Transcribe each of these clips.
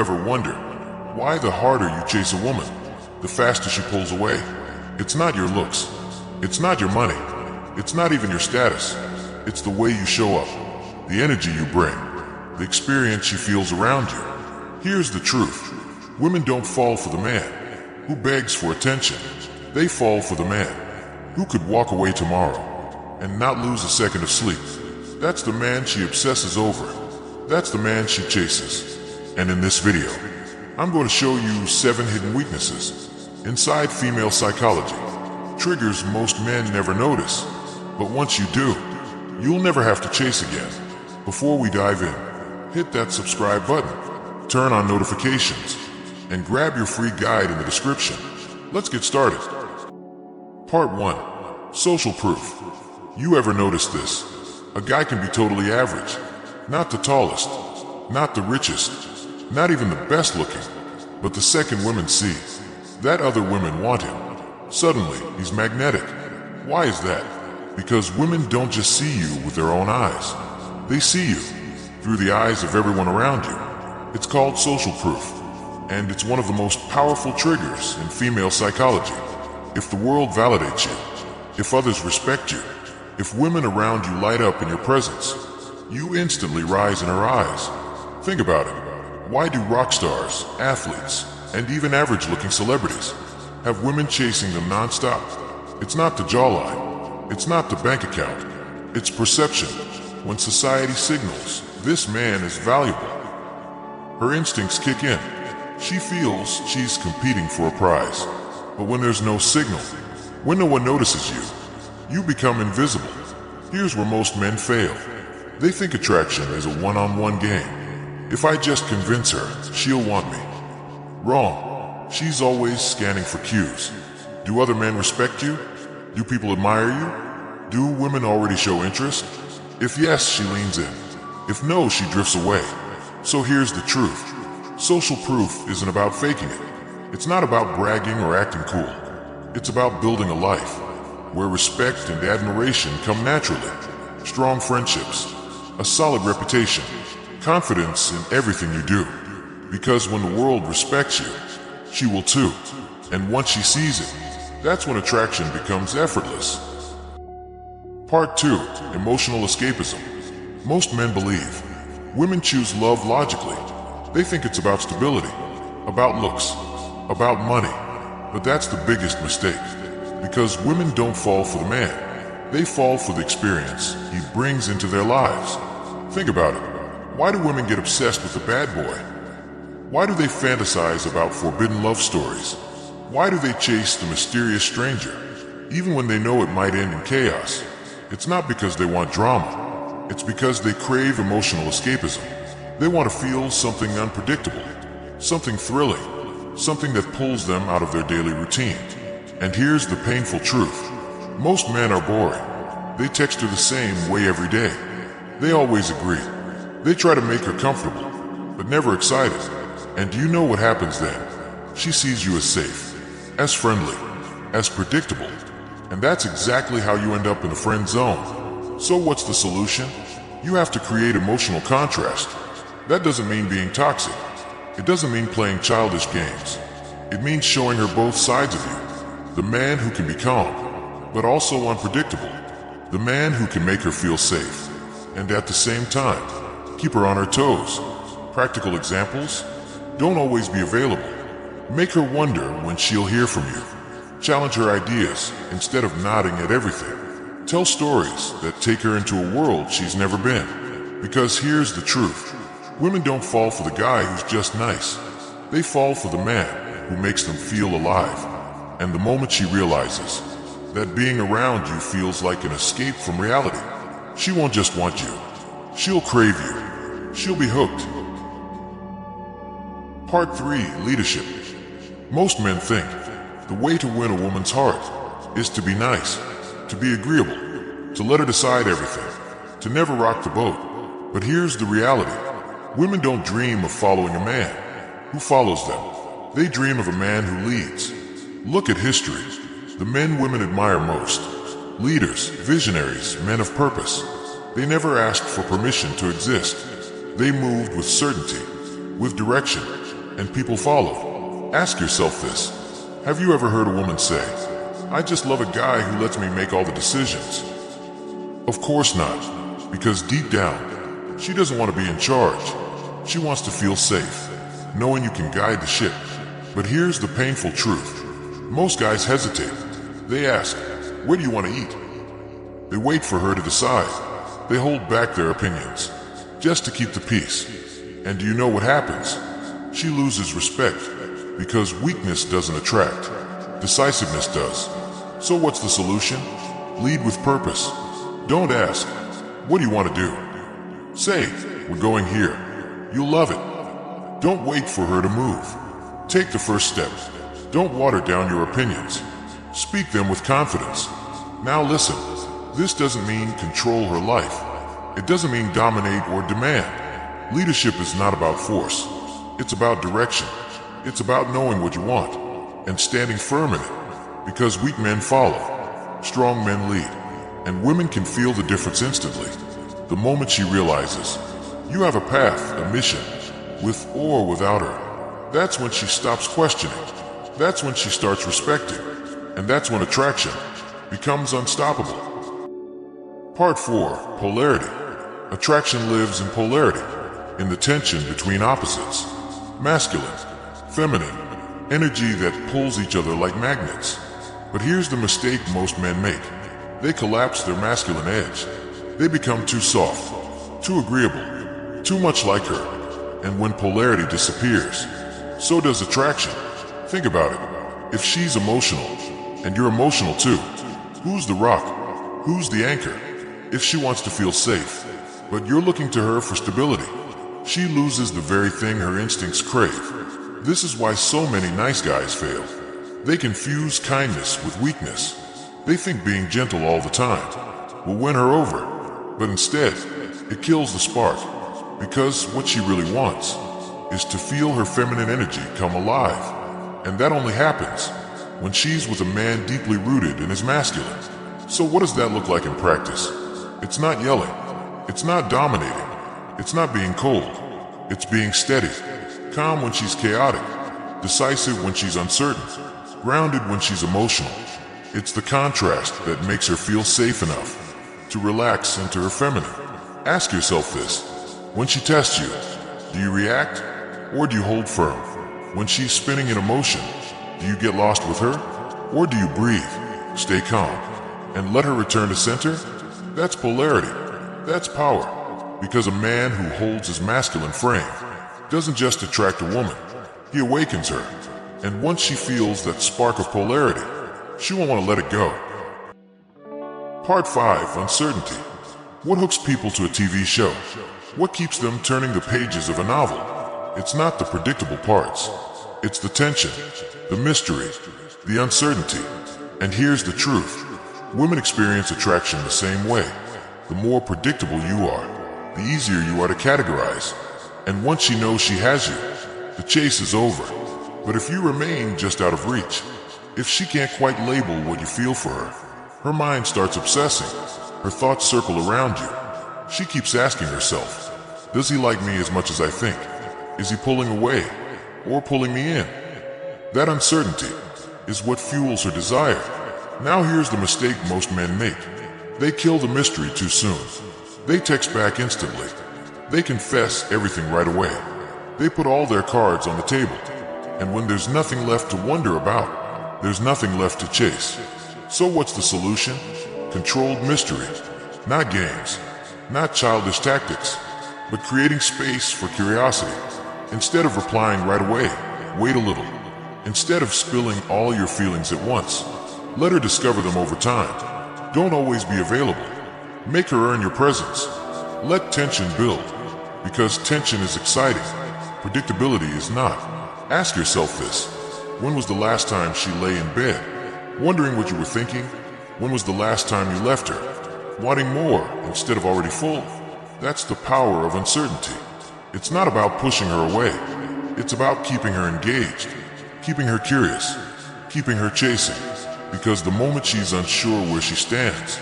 ever wondered why the harder you chase a woman, the faster she pulls away? It's not your looks. It's not your money. It's not even your status. It's the way you show up, the energy you bring, the experience she feels around you. Here's the truth. Women don't fall for the man who begs for attention. They fall for the man who could walk away tomorrow and not lose a second of sleep. That's the man she obsesses over. That's the man she chases. And in this video, I'm going to show you 7 hidden weaknesses inside female psychology. Triggers most men never notice, but once you do, you'll never have to chase again. Before we dive in, hit that subscribe button, turn on notifications, and grab your free guide in the description. Let's get started. Part 1. Social proof. You ever notice this? A guy can be totally average. Not the tallest, not the richest, not even the best looking. But the second women see that other women want him, suddenly he's magnetic. Why is that? Because women don't just see you with their own eyes. They see you through the eyes of everyone around you. It's called social proof, and it's one of the most powerful triggers in female psychology. If the world validates you, if others respect you, if women around you light up in your presence, you instantly rise in her eyes. Think about it. Why do rock stars, athletes, and even average-looking celebrities have women chasing them non-stop? It's not the jawline. It's not the bank account. It's perception. When society signals, this man is valuable, her instincts kick in. She feels she's competing for a prize. But when there's no signal, when no one notices you, you become invisible. Here's where most men fail. They think attraction is a one-on-one game. If I just convince her, she'll want me. Wrong. She's always scanning for cues. Do other men respect you? Do people admire you? Do women already show interest? If yes, she leans in. If no, she drifts away. So here's the truth. Social proof isn't about faking it. It's not about bragging or acting cool. It's about building a life where respect and admiration come naturally. Strong friendships, a solid reputation, confidence in everything you do. Because when the world respects you, she will too. And once she sees it, that's when attraction becomes effortless. Part 2. Emotional escapism. Most men believe women choose love logically. They think it's about stability, about looks, about money. But that's the biggest mistake. Because women don't fall for the man. They fall for the experience he brings into their lives. Think about it. Why do women get obsessed with the bad boy? Why do they fantasize about forbidden love stories? Why do they chase the mysterious stranger, even when they know it might end in chaos? It's not because they want drama. It's because they crave emotional escapism. They want to feel something unpredictable, something thrilling, something that pulls them out of their daily routine. And here's the painful truth. Most men are boring. They text her the same way every day. They always agree. They try to make her comfortable, but never excited. And do you know what happens then? She sees you as safe, as friendly, as predictable. And that's exactly how you end up in the friend zone. So what's the solution? You have to create emotional contrast. That doesn't mean being toxic. It doesn't mean playing childish games. It means showing her both sides of you. The man who can be calm, but also unpredictable. The man who can make her feel safe, and at the same time, keep her on her toes. Practical examples? Don't always be available. Make her wonder when she'll hear from you. Challenge her ideas instead of nodding at everything. Tell stories that take her into a world she's never been. Because here's the truth. Women don't fall for the guy who's just nice. They fall for the man who makes them feel alive. And the moment she realizes that being around you feels like an escape from reality, she won't just want you. She'll crave you. She'll be hooked. Part 3. Leadership. Most men think the way to win a woman's heart is to be nice, to be agreeable, to let her decide everything, to never rock the boat. But here's the reality. Women don't dream of following a man who follows them. They dream of a man who leads. Look at history. The men women admire most. Leaders, visionaries, men of purpose. They never asked for permission to exist. They moved with certainty, with direction, and people follow. Ask yourself this. Have you ever heard a woman say, "I just love a guy who lets me make all the decisions"? Of course not, because deep down, she doesn't want to be in charge. She wants to feel safe, knowing you can guide the ship. But here's the painful truth. Most guys hesitate. They ask, "Where do you want to eat?" They wait for her to decide. They hold back their opinions, just to keep the peace. And do you know what happens? She loses respect, because weakness doesn't attract. Decisiveness does. So what's the solution? Lead with purpose. Don't ask, "What do you want to do?" Say, "We're going here." You'll love it. Don't wait for her to move. Take the first step. Don't water down your opinions. Speak them with confidence. Now listen, this doesn't mean control her life. It doesn't mean dominate or demand. Leadership is not about force. It's about direction. It's about knowing what you want and standing firm in it. Because weak men follow, strong men lead, and women can feel the difference instantly. The moment she realizes you have a path, a mission, with or without her, that's when she stops questioning. That's when she starts respecting. And that's when attraction becomes unstoppable. Part 4. Polarity. Attraction lives in polarity, in the tension between opposites. Masculine, feminine, energy that pulls each other like magnets. But here's the mistake most men make. They collapse their masculine edge. They become too soft, too agreeable, too much like her. And when polarity disappears, so does attraction. Think about it. If she's emotional, and you're emotional too, who's the rock? Who's the anchor? If she wants to feel safe, but you're looking to her for stability, she loses the very thing her instincts crave. This is why so many nice guys fail. They confuse kindness with weakness. They think being gentle all the time will win her over, but instead, it kills the spark. Because what she really wants is to feel her feminine energy come alive. And that only happens when she's with a man deeply rooted in his masculine. So what does that look like in practice? It's not yelling. It's not dominating. It's not being cold. It's being steady. Calm when she's chaotic. Decisive when she's uncertain. Grounded when she's emotional. It's the contrast that makes her feel safe enough to relax into her feminine. Ask yourself this. When she tests you, do you react or do you hold firm? When she's spinning in emotion, do you get lost with her? Or do you breathe, stay calm, and let her return to center? That's polarity. That's power. Because a man who holds his masculine frame doesn't just attract a woman, he awakens her. And once she feels that spark of polarity, she won't want to let it go. Part 5. Uncertainty. What hooks people to a TV show? What keeps them turning the pages of a novel? It's not the predictable parts. It's the tension, the mystery, the uncertainty. And here's the truth. Women experience attraction the same way. The more predictable you are, the easier you are to categorize. And once she knows she has you, the chase is over. But if you remain just out of reach, if she can't quite label what you feel for her, her mind starts obsessing. Her thoughts circle around you. She keeps asking herself, does he like me as much as I think? Is he pulling away or pulling me in? That uncertainty is what fuels her desire. Now here's the mistake most men make. They kill the mystery too soon. They text back instantly. They confess everything right away. They put all their cards on the table. And when there's nothing left to wonder about, there's nothing left to chase. So what's the solution? Controlled mystery. Not games. Not childish tactics. But creating space for curiosity. Instead of replying right away, wait a little. Instead of spilling all your feelings at once, let her discover them over time. Don't always be available. Make her earn your presence. Let tension build. Because tension is exciting. Predictability is not. Ask yourself this. When was the last time she lay in bed, wondering what you were thinking? When was the last time you left her, wanting more instead of already full? That's the power of uncertainty. It's not about pushing her away. It's about keeping her engaged, keeping her curious, keeping her chasing. Because the moment she's unsure where she stands,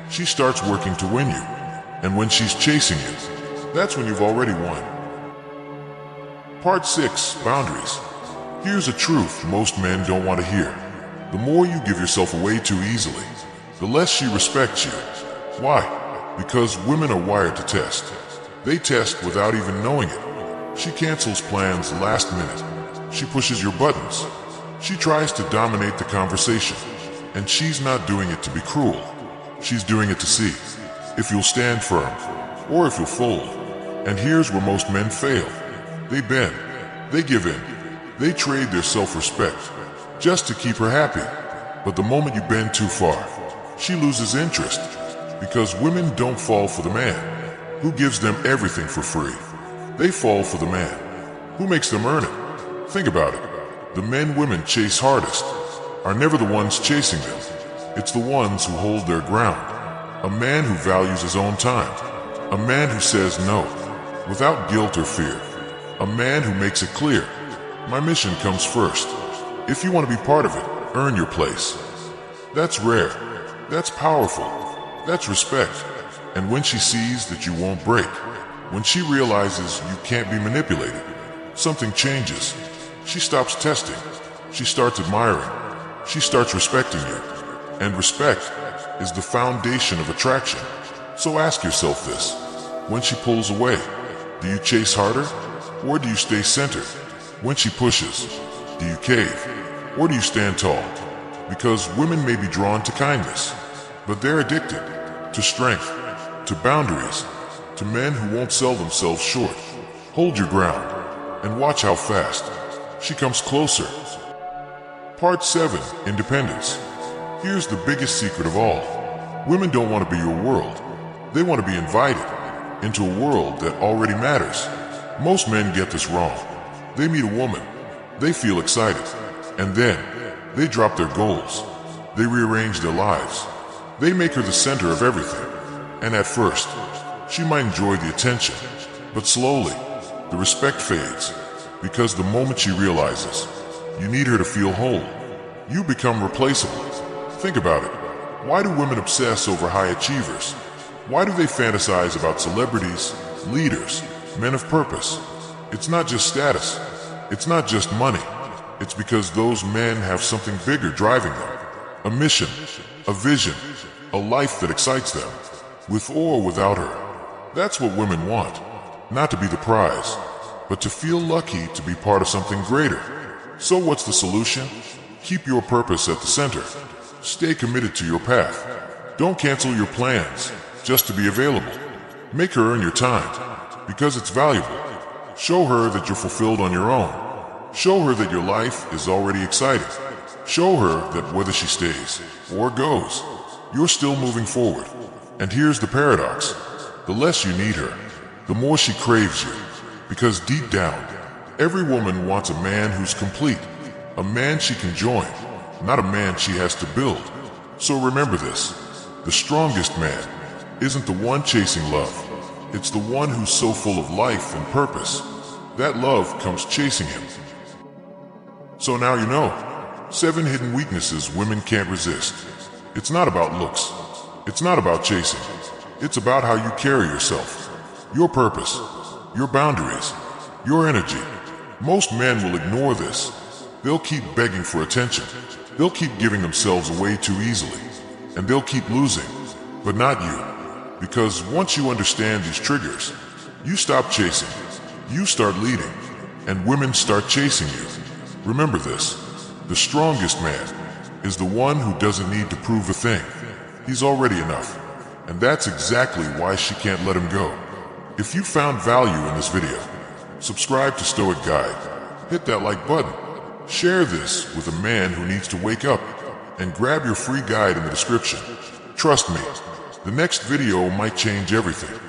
she starts working to win you. And when she's chasing you, that's when you've already won. Part 6. Boundaries. Here's a truth most men don't want to hear. The more you give yourself away too easily, the less she respects you. Why? Because women are wired to test. They test without even knowing it. She cancels plans last minute. She pushes your buttons. She tries to dominate the conversation. And she's not doing it to be cruel. She's doing it to see if you'll stand firm or if you'll fold. And here's where most men fail. They bend. They give in. They trade their self-respect just to keep her happy. But the moment you bend too far, she loses interest. Because women don't fall for the man who gives them everything for free. They fall for the man who makes them earn it. Think about it. The men women chase hardest are never the ones chasing them. It's the ones who hold their ground. A man who values his own time. A man who says no without guilt or fear. A man who makes it clear, my mission comes first. If you want to be part of it, earn your place. That's rare. That's powerful. That's respect. And when she sees that you won't break, when she realizes you can't be manipulated, something changes. She stops testing. She starts admiring. She starts respecting you. And respect is the foundation of attraction. So ask yourself this. When she pulls away, do you chase harder? Or do you stay centered? When she pushes, do you cave? Or do you stand tall? Because women may be drawn to kindness, but they're addicted to strength, to boundaries, to men who won't sell themselves short. Hold your ground and watch how fast she comes closer. Part 7. Independence. Here's the biggest secret of all. Women don't want to be your world. They want to be invited into a world that already matters. Most men get this wrong. They meet a woman, they feel excited, and then they drop their goals. They rearrange their lives. They make her the center of everything. And at first, she might enjoy the attention, but slowly, the respect fades, because the moment she realizes you need her to feel whole, you become replaceable. Think about it. Why do women obsess over high achievers? Why do they fantasize about celebrities, leaders, men of purpose? It's not just status. It's not just money. It's because those men have something bigger driving them. A mission, a vision, a life that excites them. With or without her. That's what women want. Not to be the prize, but to feel lucky to be part of something greater. So what's the solution? Keep your purpose at the center. Stay committed to your path. Don't cancel your plans just to be available. Make her earn your time, because it's valuable. Show her that you're fulfilled on your own. Show her that your life is already exciting. Show her that whether she stays or goes, you're still moving forward. And here's the paradox. The less you need her, the more she craves you. Because deep down, every woman wants a man who's complete. A man she can join, not a man she has to build. So remember this. The strongest man isn't the one chasing love. It's the one who's so full of life and purpose. That love comes chasing him. So now you know. 7 hidden weaknesses women can't resist. It's not about looks. It's not about chasing. It's about how you carry yourself. Your purpose. Your boundaries. Your energy. Most men will ignore this. They'll keep begging for attention. They'll keep giving themselves away too easily. And they'll keep losing. But not you. Because once you understand these triggers, you stop chasing. You start leading. And women start chasing you. Remember this. The strongest man is the one who doesn't need to prove a thing. He's already enough. And that's exactly why she can't let him go. If you found value in this video, subscribe to Stoic Guide. Hit that like button. Share this with a man who needs to wake up. And grab your free guide in the description. Trust me, the next video might change everything.